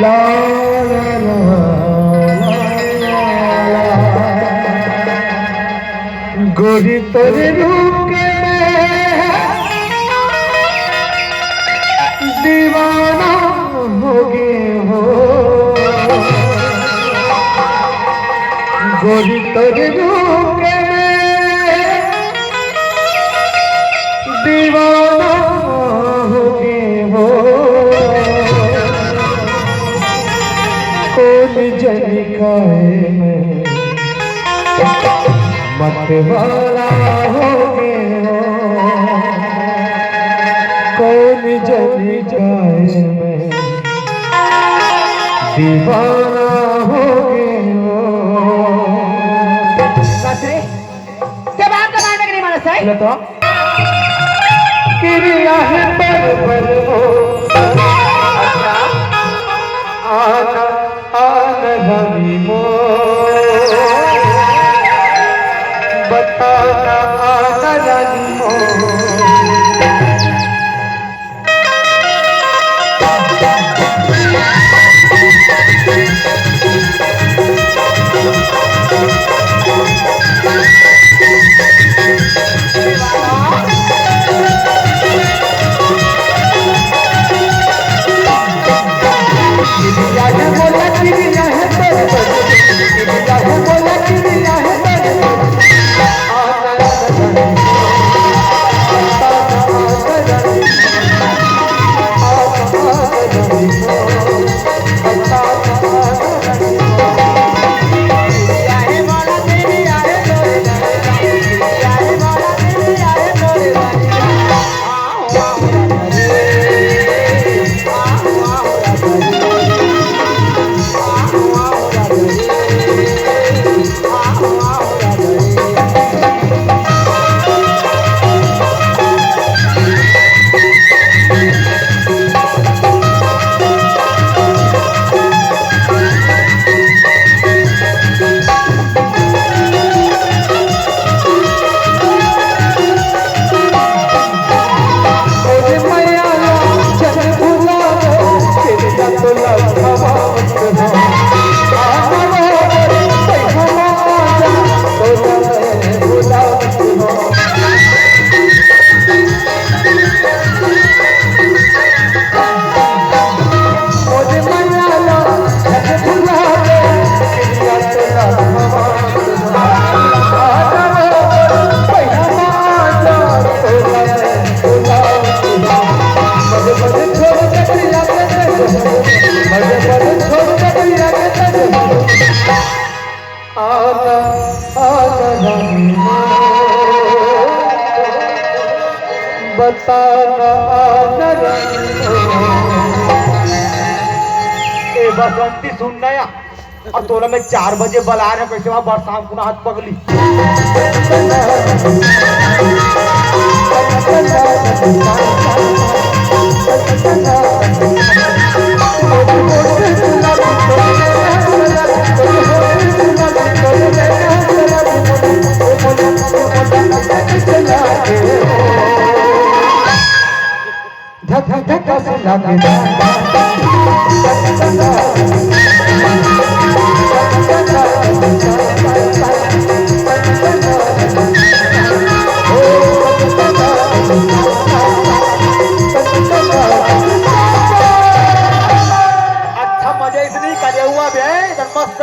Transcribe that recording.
ला ला ला गोरी तेरे रूप के दीवाना हो गए हो गोरी तेरे रूप के दीवाना हो गए हो कोई जनिकाए में मत वाला हो गए हो कौन जनिकाए में दीवाना हो गए हो सासरे क्या बात का नाटक नहीं मानस है तो क्रिया है पर हो आना आना रानी मो बताना आना रानी मो बसंती सुनना या और तोला में 4 बजे बुला रहे कैसे वहां बरसात को हाथ पगली धक धक धक